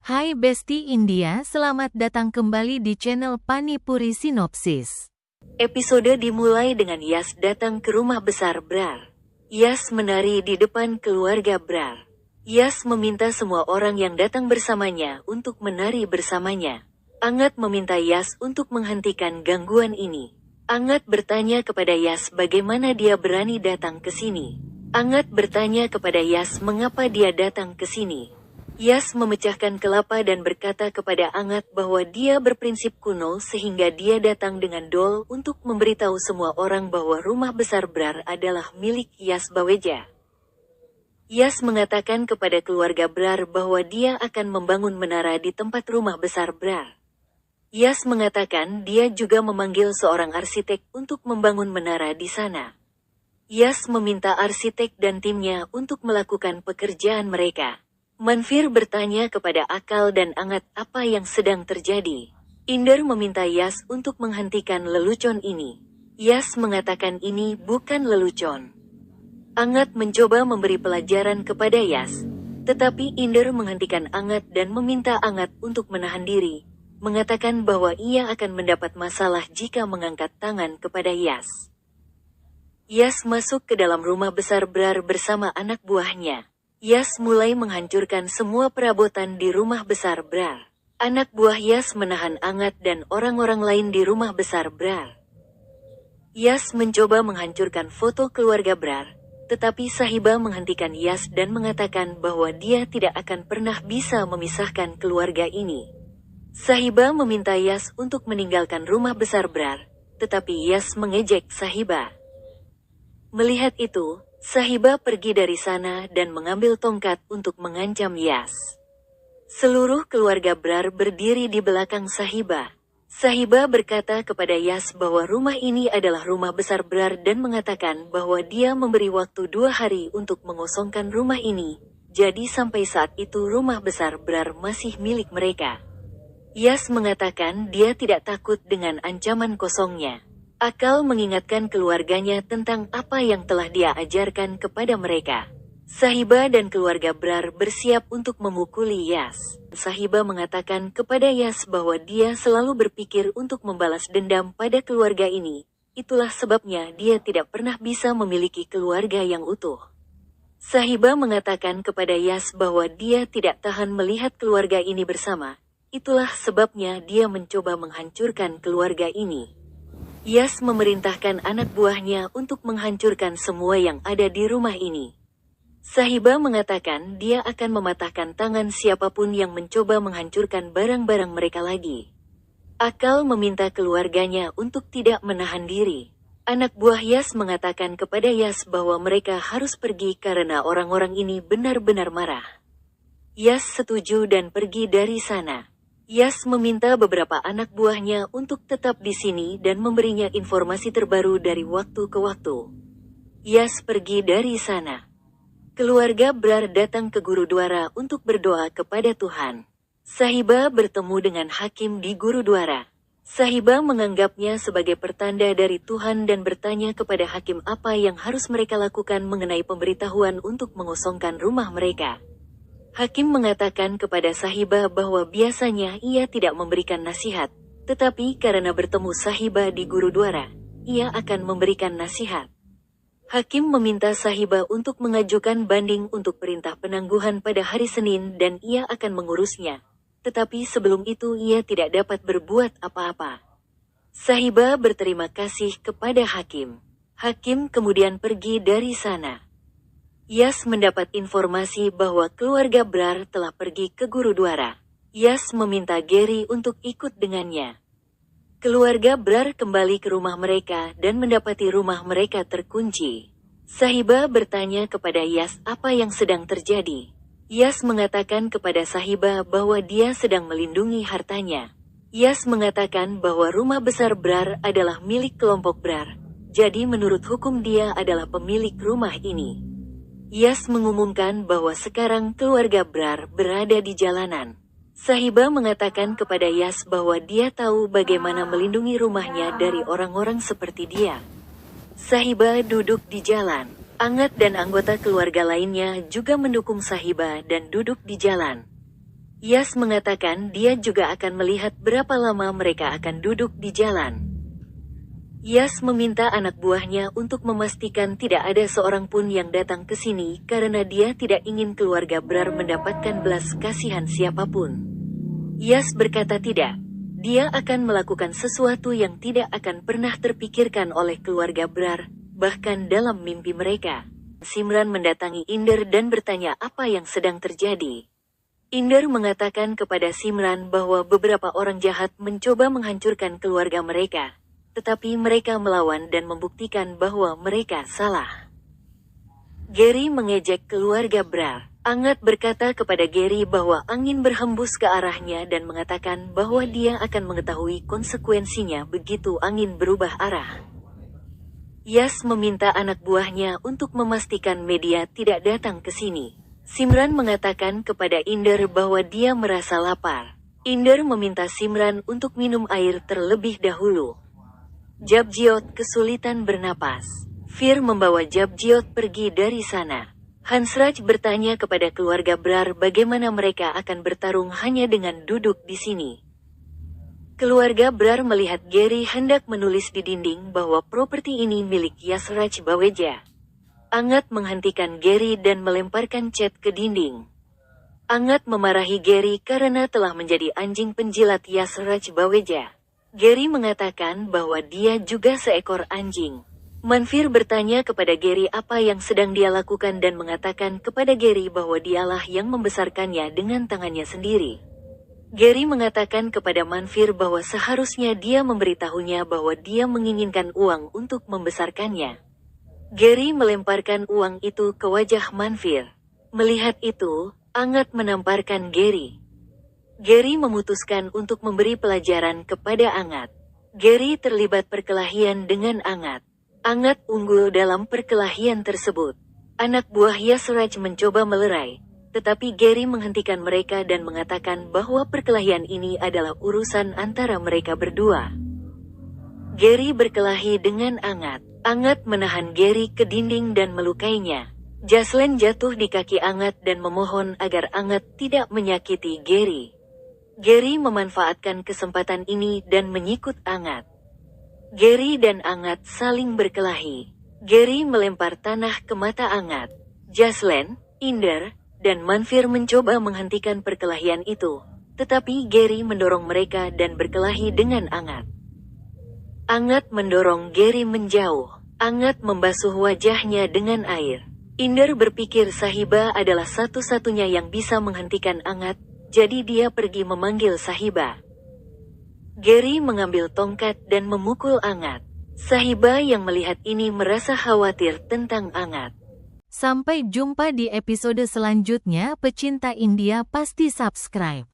Hai Besti India, selamat datang kembali di channel Panipuri Sinopsis. Episode dimulai dengan Yas datang ke rumah besar Brar. Yas menari di depan keluarga Brar. Yas meminta semua orang yang datang bersamanya untuk menari bersamanya. Angat meminta Yas untuk menghentikan gangguan ini. Angat bertanya kepada Yas bagaimana dia berani datang ke sini. Angat bertanya kepada Yas mengapa dia datang ke sini. Yas memecahkan kelapa dan berkata kepada Angat bahwa dia berprinsip kuno sehingga dia datang dengan dol untuk memberitahu semua orang bahwa rumah besar Brar adalah milik Yas Baweja. Yas mengatakan kepada keluarga Brar bahwa dia akan membangun menara di tempat rumah besar Brar. Yas mengatakan dia juga memanggil seorang arsitek untuk membangun menara di sana. Yas meminta arsitek dan timnya untuk melakukan pekerjaan mereka. Manfir bertanya kepada Akal dan Angat apa yang sedang terjadi. Inder meminta Yas untuk menghentikan lelucon ini. Yas mengatakan ini bukan lelucon. Angat mencoba memberi pelajaran kepada Yas, tetapi Inder menghentikan Angat dan meminta Angat untuk menahan diri, mengatakan bahwa ia akan mendapat masalah jika mengangkat tangan kepada Yas. Yas masuk ke dalam rumah besar Brar bersama anak buahnya. Yas mulai menghancurkan semua perabotan di rumah besar Brar. Anak buah Yas menahan Angat dan orang-orang lain di rumah besar Brar. Yas mencoba menghancurkan foto keluarga Brar, tetapi Sahiba menghentikan Yas dan mengatakan bahwa dia tidak akan pernah bisa memisahkan keluarga ini. Sahiba meminta Yas untuk meninggalkan rumah besar Brar, tetapi Yas mengejek Sahiba. Melihat itu, Sahiba pergi dari sana dan mengambil tongkat untuk mengancam Yas. Seluruh keluarga Brar berdiri di belakang Sahiba. Sahiba berkata kepada Yas bahwa rumah ini adalah rumah besar Brar dan mengatakan bahwa dia memberi waktu 2 hari untuk mengosongkan rumah ini, jadi sampai saat itu rumah besar Brar masih milik mereka. Yas mengatakan dia tidak takut dengan ancaman kosongnya. Akal mengingatkan keluarganya tentang apa yang telah dia ajarkan kepada mereka. Sahiba dan keluarga Brar bersiap untuk memukuli Yas. Sahiba mengatakan kepada Yas bahwa dia selalu berpikir untuk membalas dendam pada keluarga ini. Itulah sebabnya dia tidak pernah bisa memiliki keluarga yang utuh. Sahiba mengatakan kepada Yas bahwa dia tidak tahan melihat keluarga ini bersama. Itulah sebabnya dia mencoba menghancurkan keluarga ini. Yas memerintahkan anak buahnya untuk menghancurkan semua yang ada di rumah ini. Sahiba mengatakan dia akan mematahkan tangan siapapun yang mencoba menghancurkan barang-barang mereka lagi. Akal meminta keluarganya untuk tidak menahan diri. Anak buah Yas mengatakan kepada Yas bahwa mereka harus pergi karena orang-orang ini benar-benar marah. Yas setuju dan pergi dari sana. Yas meminta beberapa anak buahnya untuk tetap di sini dan memberinya informasi terbaru dari waktu ke waktu. Yas pergi dari sana. Keluarga Brar datang ke Gurudwara untuk berdoa kepada Tuhan. Sahiba bertemu dengan hakim di Gurudwara. Sahiba menganggapnya sebagai pertanda dari Tuhan dan bertanya kepada hakim apa yang harus mereka lakukan mengenai pemberitahuan untuk mengosongkan rumah mereka. Hakim mengatakan kepada Sahiba bahwa biasanya ia tidak memberikan nasihat, tetapi karena bertemu Sahiba di Gurudwara, ia akan memberikan nasihat. Hakim meminta Sahiba untuk mengajukan banding untuk perintah penangguhan pada hari Senin dan ia akan mengurusnya, tetapi sebelum itu ia tidak dapat berbuat apa-apa. Sahiba berterima kasih kepada Hakim. Hakim kemudian pergi dari sana. Yas mendapat informasi bahwa keluarga Brar telah pergi ke Gurudwara. Yas meminta Gary untuk ikut dengannya. Keluarga Brar kembali ke rumah mereka dan mendapati rumah mereka terkunci. Sahiba bertanya kepada Yas apa yang sedang terjadi. Yas mengatakan kepada Sahiba bahwa dia sedang melindungi hartanya. Yas mengatakan bahwa rumah besar Brar adalah milik kelompok Brar, jadi menurut hukum dia adalah pemilik rumah ini. Yas mengumumkan bahwa sekarang keluarga Brar berada di jalanan. Sahiba mengatakan kepada Yas bahwa dia tahu bagaimana melindungi rumahnya dari orang-orang seperti dia. Sahiba duduk di jalan. Angat dan anggota keluarga lainnya juga mendukung Sahiba dan duduk di jalan. Yas mengatakan dia juga akan melihat berapa lama mereka akan duduk di jalan. Yas meminta anak buahnya untuk memastikan tidak ada seorang pun yang datang ke sini karena dia tidak ingin keluarga Brar mendapatkan belas kasihan siapapun. Yas berkata tidak. Dia akan melakukan sesuatu yang tidak akan pernah terpikirkan oleh keluarga Brar, bahkan dalam mimpi mereka. Simran mendatangi Inder dan bertanya apa yang sedang terjadi. Inder mengatakan kepada Simran bahwa beberapa orang jahat mencoba menghancurkan keluarga mereka, tetapi mereka melawan dan membuktikan bahwa mereka salah. Gary mengejek keluarga Brar. Angat berkata kepada Gary bahwa angin berhembus ke arahnya dan mengatakan bahwa dia akan mengetahui konsekuensinya begitu angin berubah arah. Yas meminta anak buahnya untuk memastikan media tidak datang ke sini. Simran mengatakan kepada Inder bahwa dia merasa lapar. Inder meminta Simran untuk minum air terlebih dahulu. Jabjiot kesulitan bernapas. Fir membawa Jabjiot pergi dari sana. Hansraj bertanya kepada keluarga Brar bagaimana mereka akan bertarung hanya dengan duduk di sini. Keluarga Brar melihat Gary hendak menulis di dinding bahwa properti ini milik Yasraj Baweja. Angat menghentikan Gary dan melemparkan cat ke dinding. Angat memarahi Gary karena telah menjadi anjing penjilat Yasraj Baweja. Gary mengatakan bahwa dia juga seekor anjing. Manfir bertanya kepada Gary apa yang sedang dia lakukan dan mengatakan kepada Gary bahwa dialah yang membesarkannya dengan tangannya sendiri. Gary mengatakan kepada Manfir bahwa seharusnya dia memberitahunya bahwa dia menginginkan uang untuk membesarkannya. Gary melemparkan uang itu ke wajah Manfir. Melihat itu, Angat menamparkan Gary. Gary memutuskan untuk memberi pelajaran kepada Angat. Gary terlibat perkelahian dengan Angat. Angat unggul dalam perkelahian tersebut. Anak buah Yasraj mencoba melerai, tetapi Gary menghentikan mereka dan mengatakan bahwa perkelahian ini adalah urusan antara mereka berdua. Gary berkelahi dengan Angat. Angat menahan Gary ke dinding dan melukainya. Jaslen jatuh di kaki Angat dan memohon agar Angat tidak menyakiti Gary. Gary memanfaatkan kesempatan ini dan menyikut Angat. Gary dan Angat saling berkelahi. Gary melempar tanah ke mata Angat. Jaslen, Inder, dan Manfir mencoba menghentikan perkelahian itu, tetapi Gary mendorong mereka dan berkelahi dengan Angat. Angat mendorong Gary menjauh. Angat membasuh wajahnya dengan air. Inder berpikir Sahiba adalah satu-satunya yang bisa menghentikan Angat, jadi dia pergi memanggil Sahiba. Gary mengambil tongkat dan memukul Angat. Sahiba yang melihat ini merasa khawatir tentang Angat. Sampai jumpa di episode selanjutnya. Pecinta India pasti subscribe.